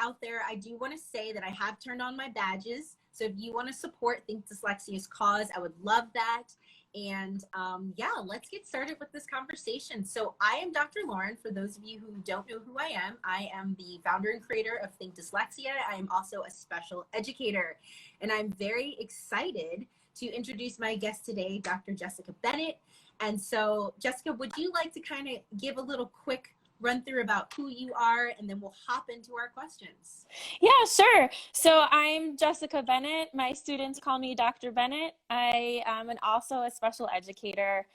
out there, I do want to say that I have turned on my badges. So if you want to support Think Dyslexia's cause, I would love that. And yeah, let's get started with this conversation. So I am Dr. Lauren. For those of you who don't know who I am the founder and creator of Think Dyslexia. I am also a special educator, and I'm very excited to introduce my guest today, Dr. Jessica Bennet. And so Jessica, would you like to kind of give a little quick run through about who you are, and then we'll hop into our questions? Yeah, sure. So I'm Jessica Bennet. My students call me Dr. Bennet. I am also a special educator.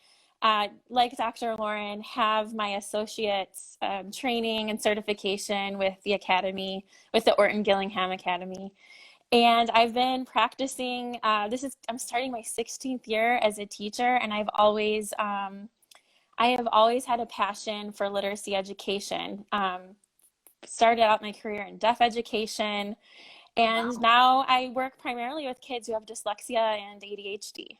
Like Dr. Lauren, have my associate's training and certification with the Academy, with the Orton-Gillingham Academy. And I've been practicing, I'm starting my 16th year as a teacher, and I have always had a passion for literacy education. Started out my career in deaf education, and Wow. now I work primarily with kids who have dyslexia and ADHD.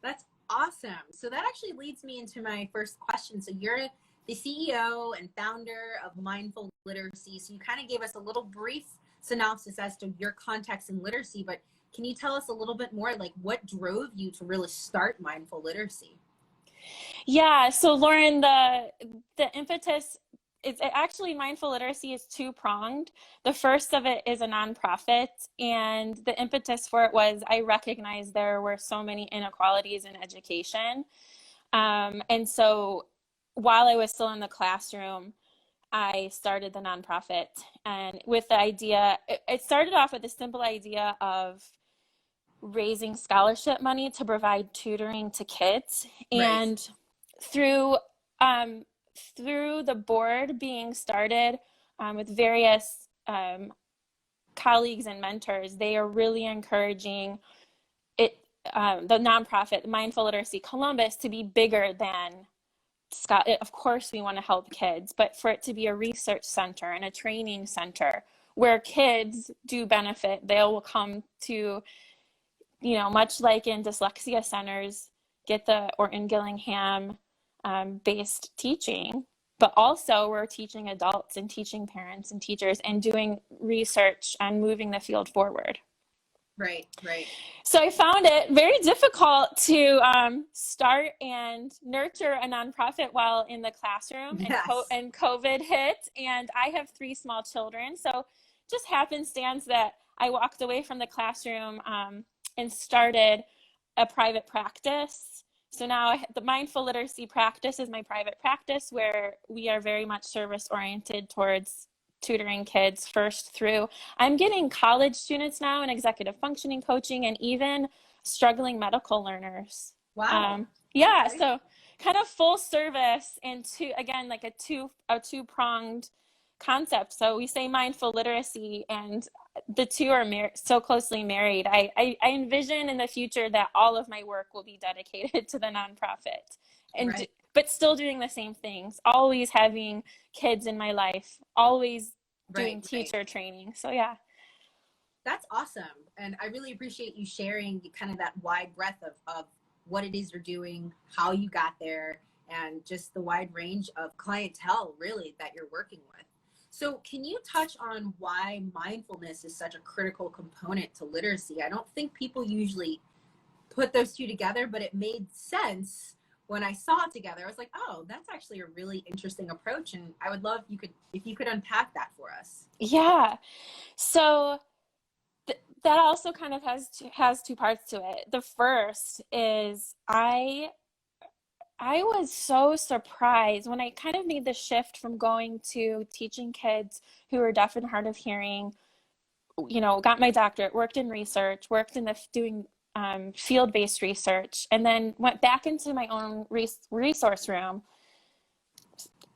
That's awesome. So that actually leads me into my first question. So you're the CEO and founder of Mindful Literacy. So you kind of gave us a little brief synopsis as to your context in literacy, but can you tell us a little bit more, like what drove you to really start Mindful Literacy? Yeah, so Lauren, the impetus, it's actually Mindful Literacy is two-pronged. The first of it is a nonprofit, and the impetus for it was I recognized there were so many inequalities in education. And so while I was still in the classroom, I started the nonprofit, and with the idea, it started off with a simple idea of raising scholarship money to provide tutoring to kids. And through the board being started with various colleagues and mentors, they are really encouraging it, the nonprofit Mindful Literacy Columbus, to be bigger than Scott. Of course, we want to help kids, but for it to be a research center and a training center where kids do benefit, they will come to, much like in dyslexia centers, get the Orton-Gillingham based teaching, but also we're teaching adults and teaching parents and teachers and doing research and moving the field forward. Right. So I found it very difficult to start and nurture a nonprofit while in the classroom. Yes. And COVID hit, and I have 3 small children. So just happenstance that I walked away from the classroom and started a private practice. So now the Mindful Literacy practice is my private practice, where we are very much service oriented towards tutoring kids first through. I'm getting college students now in executive functioning coaching, and even struggling medical learners. Wow. Yeah. Okay. So kind of full service, and like a two-pronged concept. So we say mindful literacy, and the two are so closely married. I envision in the future that all of my work will be dedicated to the nonprofit, and but still doing the same things, always having kids in my life, always doing teacher training. So yeah. That's awesome. And I really appreciate you sharing kind of that wide breadth of what it is you're doing, how you got there, and just the wide range of clientele really that you're working with. So can you touch on why mindfulness is such a critical component to literacy? I don't think people usually put those two together, but it made sense when I saw it together. I was like, oh, that's actually a really interesting approach. And I would love if you could unpack that for us. Yeah. So that also kind of has two parts to it. The first is I was so surprised when I kind of made the shift from going to teaching kids who are deaf and hard of hearing, got my doctorate, worked in research, worked in doing field-based research, and then went back into my own resource room,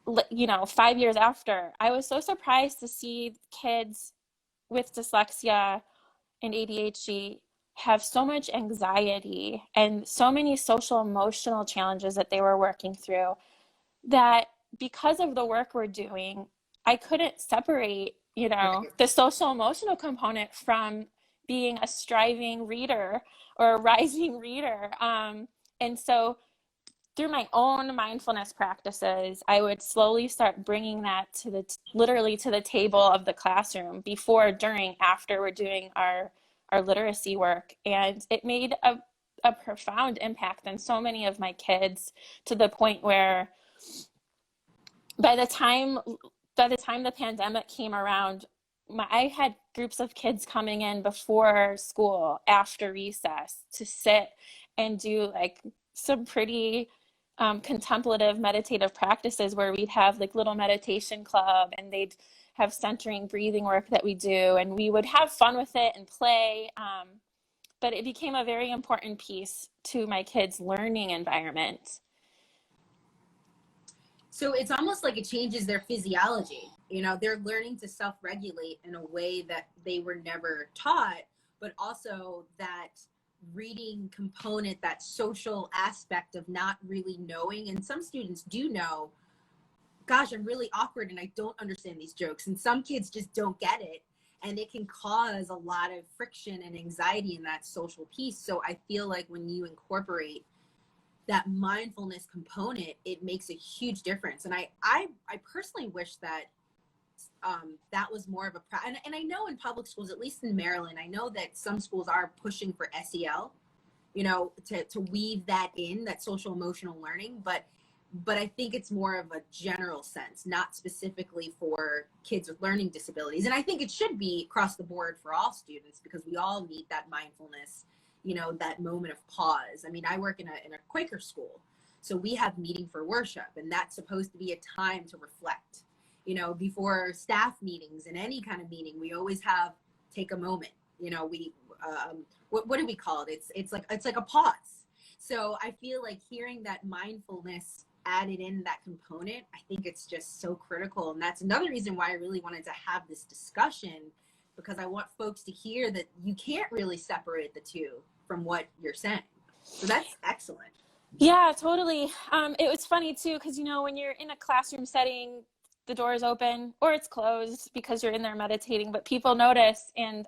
5 years after. I was so surprised to see kids with dyslexia and ADHD have so much anxiety and so many social emotional challenges that they were working through, that because of the work we're doing, I couldn't separate, the social emotional component from being a striving reader or a rising reader. And so through my own mindfulness practices, I would slowly start bringing that to literally to the table of the classroom before, during, after we're doing our literacy work. And it made a profound impact on so many of my kids, to the point where by the time the pandemic came around, I had groups of kids coming in before school, after recess, to sit and do like some pretty contemplative meditative practices, where we'd have like little meditation club, and they'd have centering breathing work that we do, and we would have fun with it and play. But it became a very important piece to my kids' learning environment. So it's almost like it changes their physiology. You know, they're learning to self-regulate in a way that they were never taught, but also that reading component, that social aspect of not really knowing. And some students do know, gosh, I'm really awkward and I don't understand these jokes. And some kids just don't get it. And it can cause a lot of friction and anxiety in that social piece. So I feel like when you incorporate that mindfulness component, it makes a huge difference. And I personally wish that that was more of a and I know in public schools, at least in Maryland, I know that some schools are pushing for SEL, you know, to weave that in, that social emotional learning, but I think it's more of a general sense, not specifically for kids with learning disabilities. And I think it should be across the board for all students, because we all need that mindfulness, you know, that moment of pause. I mean, I work in a Quaker school, so we have meeting for worship, and that's supposed to be a time to reflect. You know, before staff meetings and any kind of meeting, we always have take a moment. You know, we what do we call it? It's like a pause. So I feel like hearing that mindfulness added in that component, I think it's just so critical. And that's another reason why I really wanted to have this discussion, because I want folks to hear that you can't really separate the two from what you're saying. So that's excellent. Yeah, totally. It was funny too, because, you know, when you're in a classroom setting, the door is open or it's closed because you're in there meditating, but people notice. And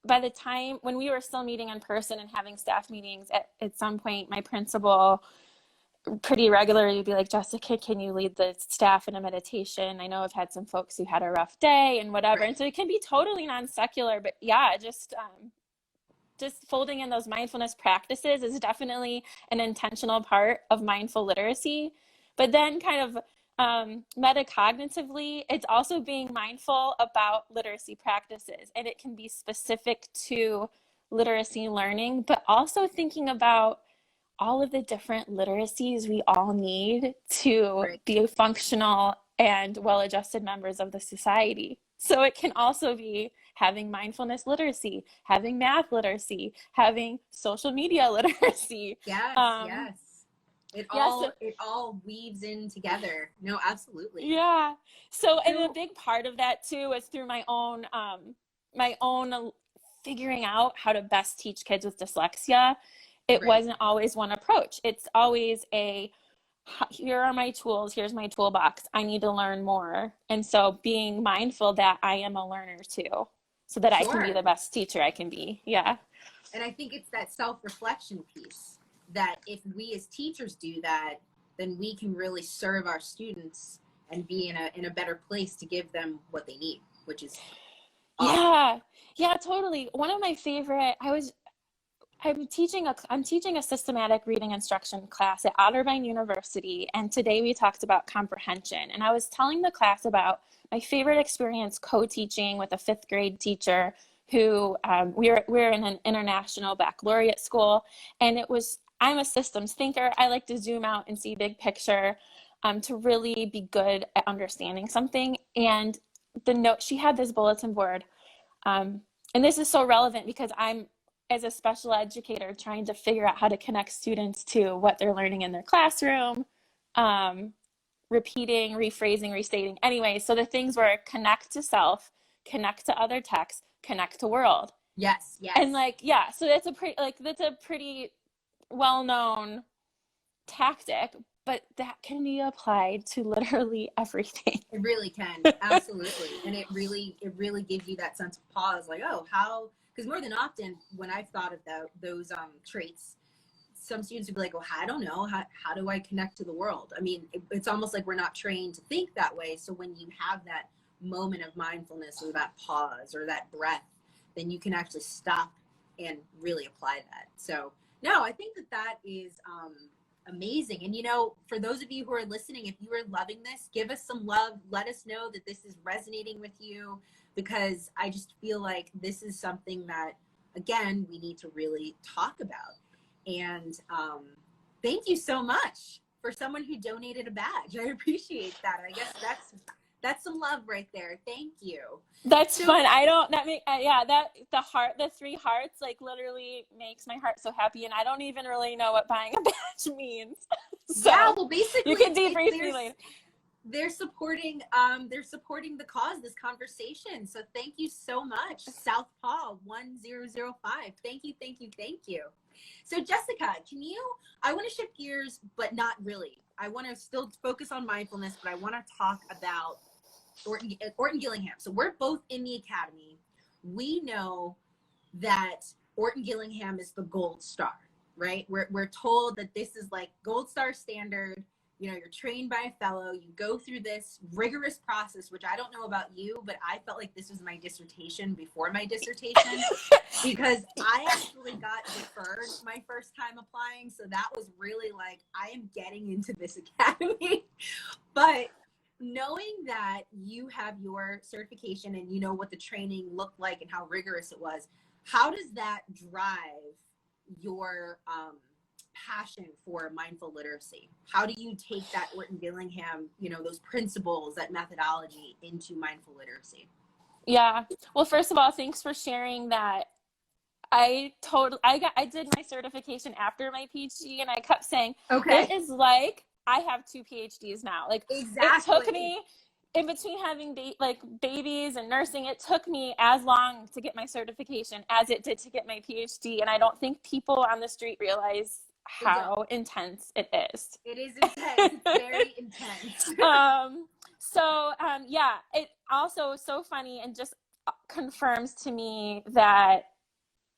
by the time, when we were still meeting in person and having staff meetings, at some point, my principal pretty regularly would be like, Jessica, can you lead the staff in a meditation? I know I've had some folks who had a rough day and whatever. Right. And so it can be totally non-secular, but yeah, just folding in those mindfulness practices is definitely an intentional part of mindful literacy. But then kind of metacognitively, it's also being mindful about literacy practices. And it can be specific to literacy learning, but also thinking about all of the different literacies we all need to Right. be functional and well-adjusted members of the society. So it can also be having mindfulness literacy, having math literacy, having social media literacy. Yes, yes. It all weaves in together. No, absolutely. Yeah. So, and a big part of that too is through my own figuring out how to best teach kids with dyslexia. It Right. wasn't always one approach. It's always here are my tools, here's my toolbox, I need to learn more. And so being mindful that I am a learner too, so that I can be the best teacher I can be. Yeah. And I think it's that self-reflection piece, that if we as teachers do that, then we can really serve our students and be in a better place to give them what they need, which is awesome. Yeah, totally. One of my favorite, I'm teaching a systematic reading instruction class at Otterbein University, and today we talked about comprehension. And I was telling the class about my favorite experience co-teaching with a 5th grade teacher who we're in an international baccalaureate school, and I'm a systems thinker. I like to zoom out and see big picture to really be good at understanding something. And she had this bulletin board, and this is so relevant because I'm, as a special educator, trying to figure out how to connect students to what they're learning in their classroom, repeating, rephrasing, restating. Anyway, so the things were connect to self, connect to other texts, connect to world. Yes, yes. And so that's a pretty well-known tactic, but that can be applied to literally everything. It really can. Absolutely. And it really gives you that sense of pause, like, oh, how, because more than often when I've thought of those traits, some students would be like, well, I don't know, how do I connect to the world? I mean, it's almost like we're not trained to think that way. So when you have that moment of mindfulness or that pause or that breath, then you can actually stop and really apply that. So no, I think that is amazing. And, you know, for those of you who are listening, if you are loving this, give us some love. Let us know that this is resonating with you, because I just feel like this is something that, again, we need to really talk about. And thank you so much for someone who donated a badge. I appreciate that. I guess that's some love right there. Thank you. That's fun. The 3 hearts like literally makes my heart so happy, and I don't even really know what buying a badge means. So yeah, well, basically you can debrief me later. They're supporting the cause, this conversation. So thank you so much, Southpaw 1005. Thank you. So Jessica, I want to shift gears, but not really. I want to still focus on mindfulness, but I want to talk about Orton-Gillingham. So we're both in the academy. We know that Orton-Gillingham is the gold star, right? We're told that this is like gold star standard. You know, you're trained by a fellow, you go through this rigorous process, which I don't know about you, but I felt like this was my dissertation before my dissertation, because I actually got deferred my first time applying. So that was really like, I am getting into this academy. But knowing that you have your certification and you know what the training looked like and how rigorous it was, how does that drive your passion for mindful literacy? How do you take that Orton-Gillingham, you know, those principles, that methodology into mindful literacy? Yeah. Well, first of all, thanks for sharing that. I did my certification after my PhD, and I kept saying, okay, it is like I have 2 PhDs now. Like, exactly. It took me, in between having babies and nursing, it took me as long to get my certification as it did to get my PhD. And I don't think people on the street realize how intense it is. It is intense. It's very intense. Yeah, it also is so funny and just confirms to me that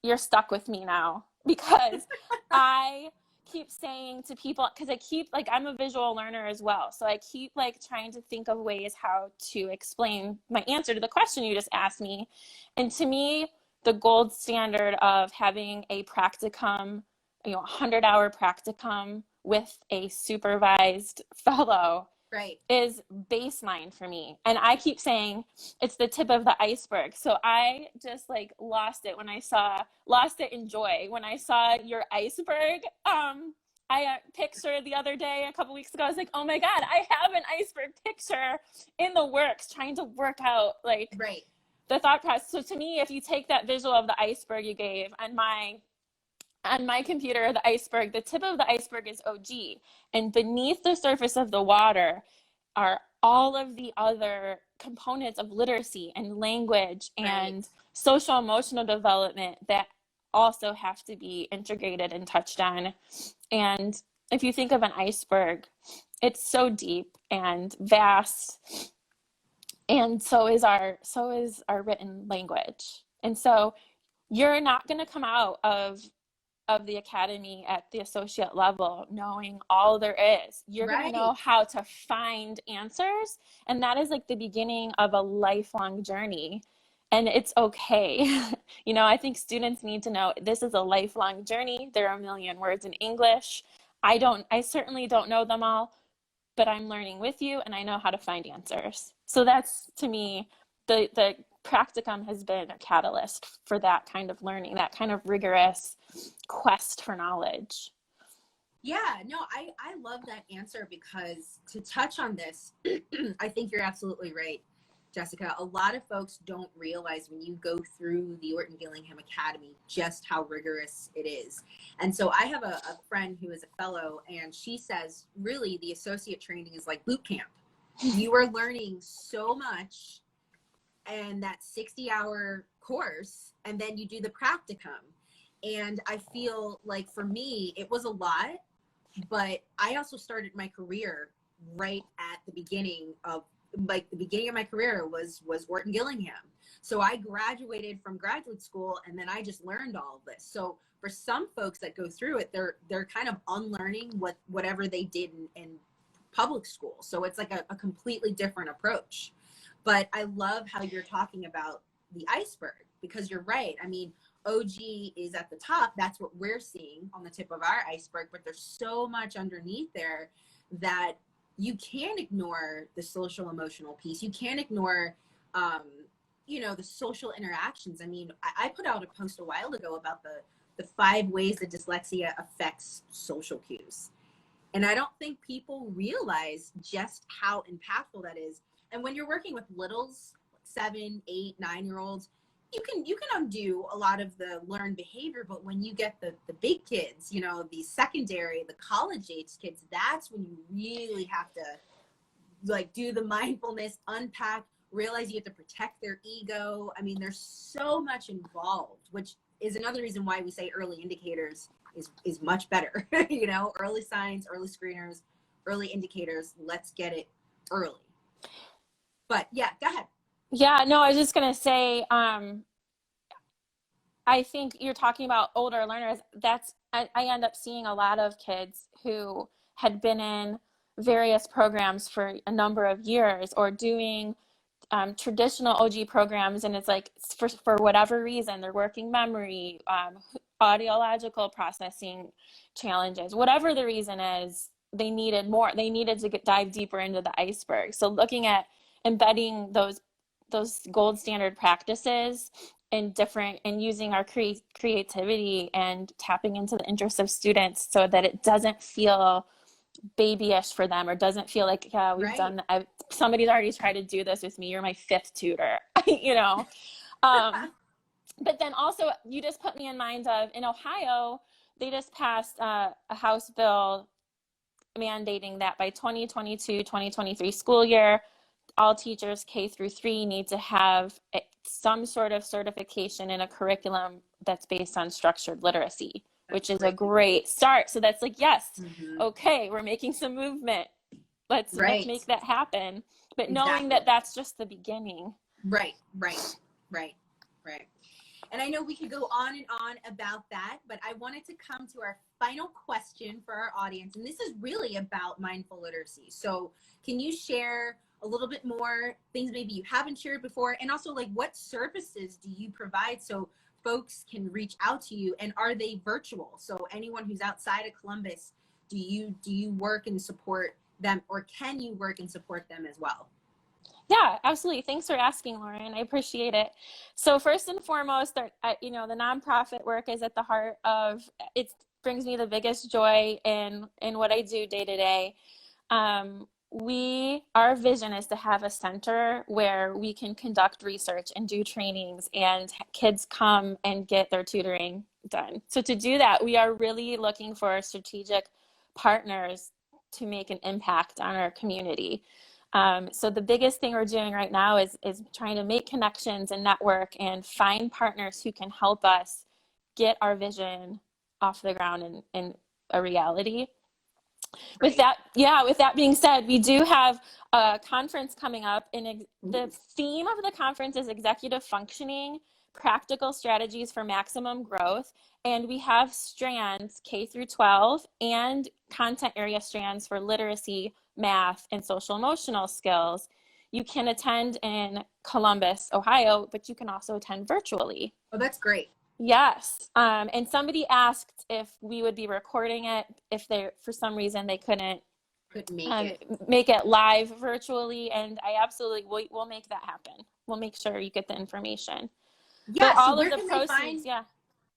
you're stuck with me now, because I keep saying to people, because I'm a visual learner as well. So I keep like trying to think of ways how to explain my answer to the question you just asked me. And to me, the gold standard of having a practicum, 100-hour practicum with a supervised fellow, right, is baseline for me. And I keep saying it's the tip of the iceberg. So I just like lost it in joy when I saw your iceberg. Picture the other day, a couple weeks ago, I was like, oh my God, I have an iceberg picture in the works, trying to work out like right, the thought process. So to me, if you take that visual of the iceberg you gave on my computer, the iceberg, the tip of the iceberg is OG. And beneath the surface of the water are all of the other components of literacy and language and social emotional development that also have to be integrated and touched on. And if you think of an iceberg, it's so deep and vast. And so is our written language. And so you're not going to come out of the academy at the associate level knowing all there is. You're going to know how to find answers, and that is like the beginning of a lifelong journey. And it's okay. I think students need to know this is a lifelong journey. There are a million words in English. I certainly don't know them all, but I'm learning with you, and I know how to find answers. So that's, to me, the practicum has been a catalyst for that kind of learning, that kind of rigorous quest for knowledge. Yeah, no, I love that answer, because to touch on this, I think you're absolutely right, Jessica. A lot of folks don't realize when you go through the Orton-Gillingham Academy just how rigorous it is. And so I have a friend who is a fellow, and she says, really, the associate training is like boot camp. You are learning so much in that 60-hour course, and then you do the practicum. And I feel like for me, it was a lot, but I also started my career right at the beginning of like the beginning of my career was Orton-Gillingham. So I graduated from graduate school and then I just learned all of this. So for some folks that go through it, they're kind of unlearning whatever they did in public school. So it's like a completely different approach. But I love how you're talking about the iceberg, because you're right. I mean, OG is at the top. That's what we're seeing on the tip of our iceberg, but there's so much underneath there that you can't ignore the social emotional piece. You can't ignore, the social interactions. I mean, I put out a post a while ago about the 5 ways that dyslexia affects social cues. And I don't think people realize just how impactful that is. And when you're working with littles, 7, 8, 9-year-olds, you can undo a lot of the learned behavior, but when you get the big kids, the secondary, the college age kids, that's when you really have to like do the mindfulness, unpack, realize you have to protect their ego. I mean, there's so much involved, which is another reason why we say early indicators is much better. Early signs, early screeners, early indicators. Let's get it early. But yeah, go ahead. Yeah, no, I was just going to say, I think you're talking about older learners. I end up seeing a lot of kids who had been in various programs for a number of years or doing traditional OG programs, and it's like for whatever reason, they're working memory, audiological processing challenges, whatever the reason is, they needed to dive deeper into the iceberg. So looking at embedding those gold standard practices and using our creativity and tapping into the interests of students so that it doesn't feel babyish for them or doesn't feel like, yeah, we've done that. Somebody's already tried to do this with me. You're my 5th tutor, But then also you just put me in mind of, in Ohio, they just passed a House bill mandating that by 2022-2023 school year, all teachers K through 3 need to have some sort of certification in a curriculum that's based on structured literacy, which is a great start. So that's like, yes, okay, we're making some movement. Let's make that happen. But knowing that that's just the beginning. Right. And I know we could go on and on about that, but I wanted to come to our final question for our audience. And this is really about mindful literacy. So can you share a little bit more things maybe you haven't shared before? And also, like, what services do you provide so folks can reach out to you? And are they virtual? So anyone who's outside of Columbus, do you work and support them, or can you work and support them as well? Yeah, absolutely. Thanks for asking, Lauren. I appreciate it. So first and foremost, the nonprofit work is at the heart of it. Brings me the biggest joy in what I do day to day. Our vision is to have a center where we can conduct research and do trainings, and kids come and get their tutoring done. So to do that, we are really looking for strategic partners to make an impact on our community. So the biggest thing we're doing right now is trying to make connections and network and find partners who can help us get our vision off the ground in a reality. With that being said, we do have a conference coming up, and the theme of the conference is executive functioning, practical strategies for maximum growth. And we have strands K through 12 and content area strands for literacy, math, and social emotional skills. You can attend in Columbus, Ohio, but you can also attend virtually. Oh, that's great. Yes. And somebody asked if we would be recording it if for some reason they couldn't make it live virtually. And I absolutely, we'll make that happen. We'll make sure you get the information. Yeah. But all of the proceeds,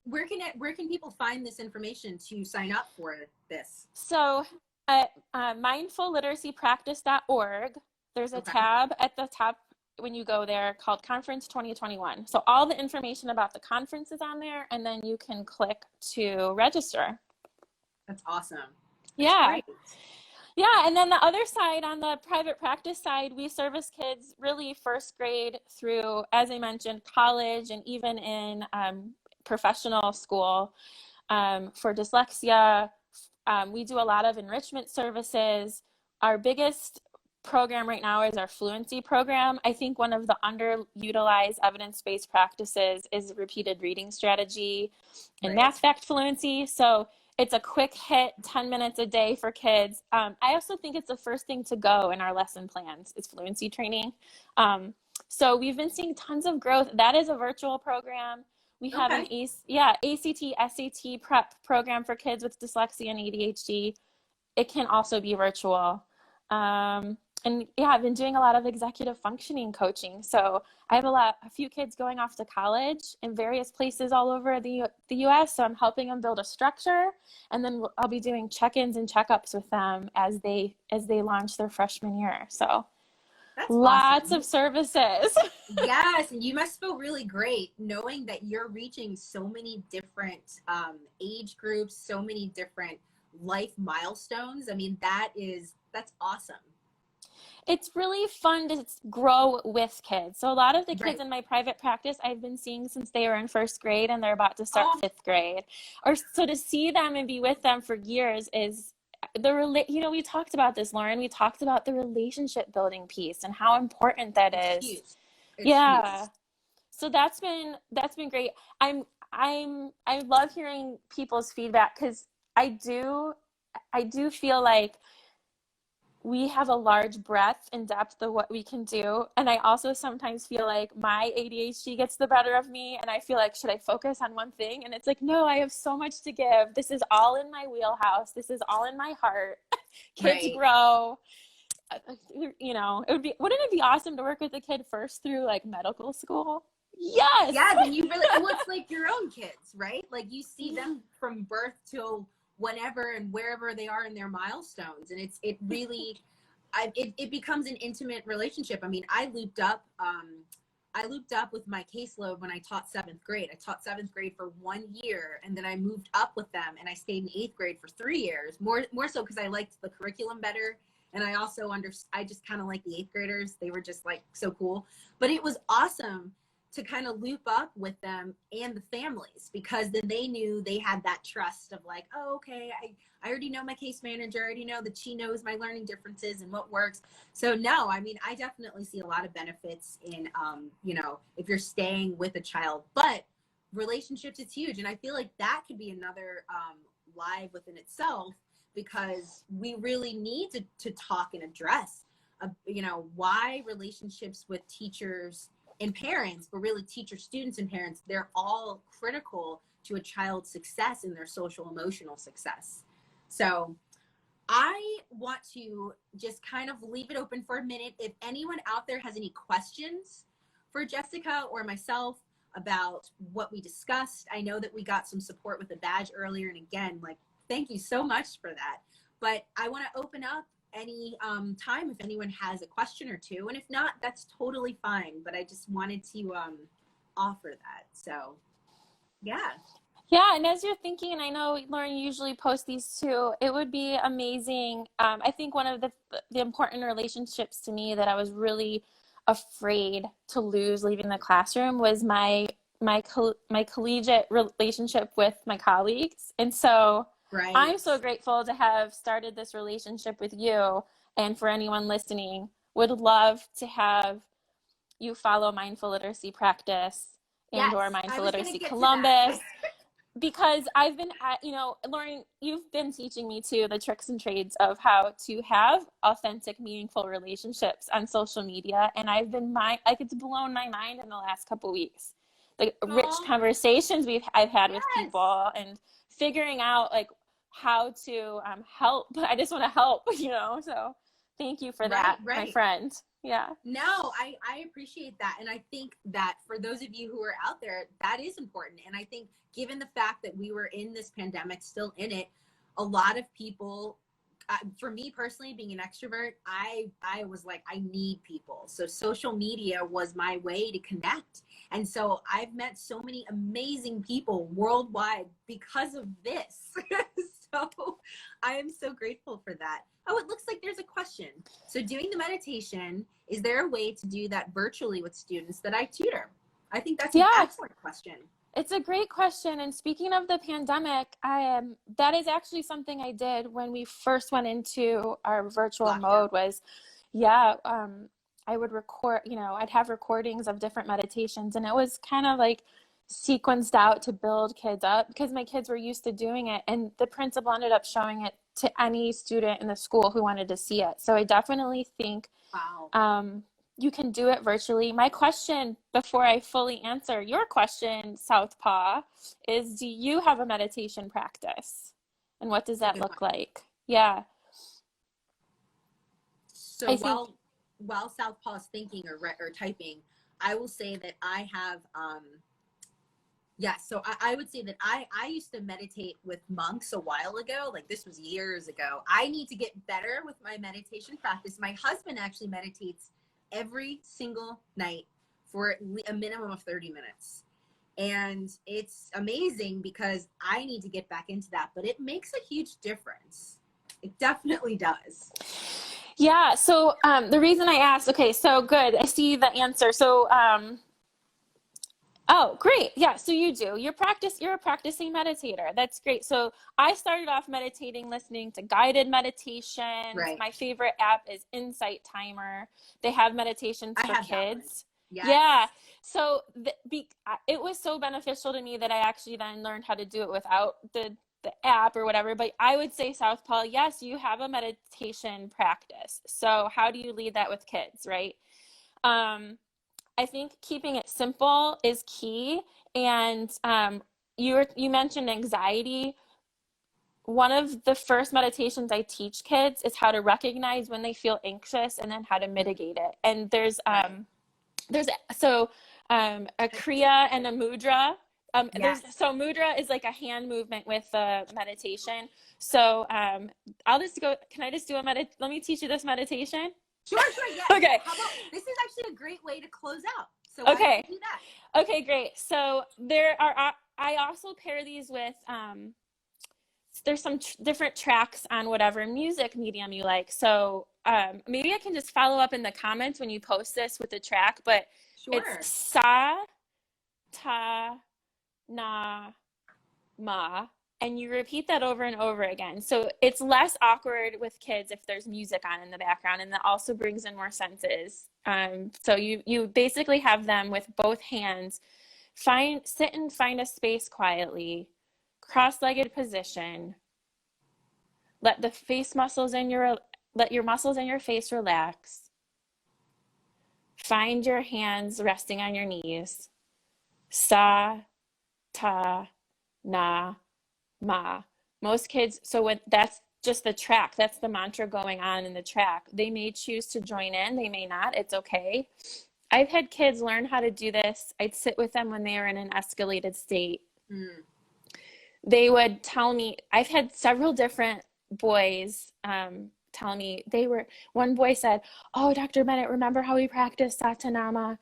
Where can people find this information to sign up for this? So at mindfulliteracypractice.org, there's a tab at the top when you go there called Conference 2021. So all the information about the conference is on there, and then you can click to register. That's awesome. Yeah. Yeah, and then the other side, on the private practice side, we service kids really 1st grade through, as I mentioned, college, and even in professional school for dyslexia. We do a lot of enrichment services. Our biggest program right now is our fluency program. I think one of the underutilized evidence-based practices is repeated reading strategy and math fact fluency. So it's a quick hit, 10 minutes a day for kids. I also think it's the first thing to go in our lesson plans is fluency training. So we've been seeing tons of growth. That is a virtual program. We have an ACT, SAT prep program for kids with dyslexia and ADHD. It can also be virtual. And yeah, I've been doing a lot of executive functioning coaching. So I have a few kids going off to college in various places all over the US. So I'm helping them build a structure, and then I'll be doing check-ins and checkups with them as they launch their freshman year. So that's lots awesome. of services. Yes, and you must feel really great knowing that you're reaching so many different age groups, so many different life milestones. I mean, that's awesome. It's really fun to grow with kids. So a lot of the kids in my private practice I've been seeing since they were in first grade and they're about to start fifth grade. Or so to see them and be with them for years is we talked about this, Lauren. We talked about the relationship building piece and how important that is. Huge. It's yeah. huge. So that's been great. I love hearing people's feedback because I do feel like we have a large breadth and depth of what we can do. And I also sometimes feel like my ADHD gets the better of me. And I feel like, should I focus on one thing? And it's like, no, I have so much to give. This is all in my wheelhouse. This is all in my heart. Kids grow. Wouldn't it be awesome to work with a kid first through like medical school? Yes. Yeah, then you really, well, it's like your own kids, right? Like you see them from birth till whenever and wherever they are in their milestones, and it really it becomes an intimate relationship. I mean, I looped up with my caseload when I taught 7th grade. I taught 7th grade for 1 year, and then I moved up with them and I stayed in 8th grade for 3 years, more so because I liked the curriculum better, and I also I just kind of like the 8th graders. They were just like so cool. But it was awesome to kind of loop up with them and the families, because then they knew they had that trust of like, oh, okay, I already know my case manager. I already know that she knows my learning differences and what works. So no, I mean, I definitely see a lot of benefits in, if you're staying with a child, but relationships, it's huge. And I feel like that could be another live within itself, because we really need to talk and address, why relationships with teachers and parents, but really teachers, students, and parents, they're all critical to a child's success and their social emotional success. So I want to just kind of leave it open for a minute. If anyone out there has any questions for Jessica or myself about what we discussed, I know that we got some support with the badge earlier. And again, like, thank you so much for that. But I want to open up any time if anyone has a question or two, and if not, that's totally fine. But I just wanted to offer that. So yeah, and as you're thinking, and I know Lauren, you usually post these too, it would be amazing. I think one of the important relationships to me that I was really afraid to lose leaving the classroom was my collegiate relationship with my colleagues. And so I'm so grateful to have started this relationship with you. And for anyone listening, would love to have you follow Mindful Literacy Practice or Mindful Literacy Columbus. Because I've been Lauren, you've been teaching me too the tricks and trades of how to have authentic, meaningful relationships on social media. And it's blown my mind in the last couple weeks. The rich conversations I've had with people and figuring out like how to help. I just want to help, so thank you for that, my friend. Yeah. No, I appreciate that. And I think that for those of you who are out there, that is important. And I think given the fact that we were in this pandemic, still in it, a lot of people, for me personally, being an extrovert, I was like, I need people. So social media was my way to connect. And so I've met so many amazing people worldwide because of this. So I am so grateful for that. Oh, it looks like there's a question. So doing the meditation, is there a way to do that virtually with students that I tutor? I think that's an excellent question. It's a great question. And speaking of the pandemic, that is actually something I did when we first went into our virtual mode, was Yeah, I would record, I'd have recordings of different meditations, and it was kind of like sequenced out to build kids up because my kids were used to doing it, and the principal ended up showing it to any student in the school who wanted to see it. So I definitely think Wow. you can do it virtually. My question, before I fully answer your question, Southpaw, is do you have a meditation practice? And what does That's a that good one. look like? Yeah, So I think, while Southpaw is thinking or typing, I will say that I have so I would say that I used to meditate with monks a while ago. Like this was years ago. I need to get better with my meditation practice. My husband actually meditates every single night for a minimum of 30 minutes. And it's amazing because I need to get back into that, but it makes a huge difference. It definitely does. yeah. So the reason I asked, okay, so good. I see the answer. So, oh, great. Yeah, so you do. You're a practicing meditator. That's great. So I started off meditating, listening to guided meditations. Right. My favorite app is Insight Timer. They have meditations I for have that one. kids. Yes. Yeah. So it was so beneficial to me that I actually then learned how to do it without the app or whatever. But I would say, Southpaw, yes, you have a meditation practice. So how do you lead that with kids, right? I think keeping it simple is key. And you mentioned anxiety. One of the first meditations I teach kids is how to recognize when they feel anxious and then how to mitigate it. And Right. there's so a kriya and a mudra. Yes. So mudra is like a hand movement with meditation. So I'll just go. Can I just do let me teach you this meditation. Sure, yes. Okay. How about this is actually a great way to close out. So why don't Okay. you do that? Okay, great. So I also pair these with, there's some different tracks on whatever music medium you like. So maybe I can just follow up in the comments when you post this with the track, but it's Sure. sa, ta, na, ma, and you repeat that over and over again. So it's less awkward with kids if there's music on in the background, and that also brings in more senses. So you basically have them with both hands. Sit and find a space quietly, cross-legged position. Let let your muscles in your face relax. Find your hands resting on your knees. Sa, ta, na, ma. Most kids, that's just the track. That's the mantra going on in the track. They may choose to join in, they may not. It's okay. I've had kids learn how to do this. I'd sit with them when they were in an escalated state. Mm. They would tell me, I've had several different boys tell me, one boy said, "Oh, Dr. Bennett, remember how we practiced Satanama?"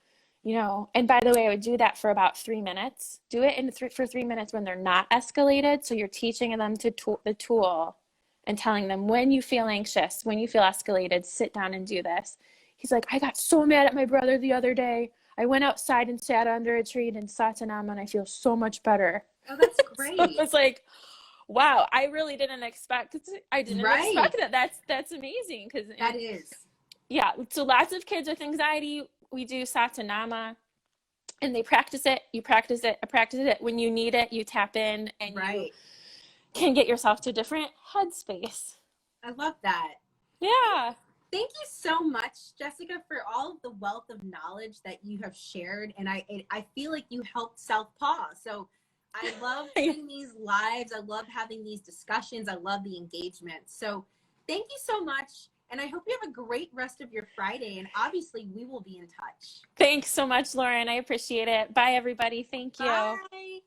And by the way, I would do that for about 3 minutes. Do it for 3 minutes when they're not escalated. So you're teaching them the tool and telling them, when you feel anxious, when you feel escalated, sit down and do this. He's like, "I got so mad at my brother the other day. I went outside and sat under a tree and Satanama, and I feel so much better." Oh, that's great. So it's like, wow, I really didn't expect that. That's amazing. That is. Yeah. So lots of kids with anxiety, we do Satanama, and they practice it. You practice it. I practice it. When you need it, you tap in, and you can get yourself to a different headspace. I love that. Yeah. Thank you so much, Jessica, for all of the wealth of knowledge that you have shared. And I feel like you helped Southpaw. So I love doing these lives. I love having these discussions. I love the engagement. So thank you so much. And I hope you have a great rest of your Friday. And obviously, we will be in touch. Thanks so much, Lauren. I appreciate it. Bye, everybody. Thank you. Bye.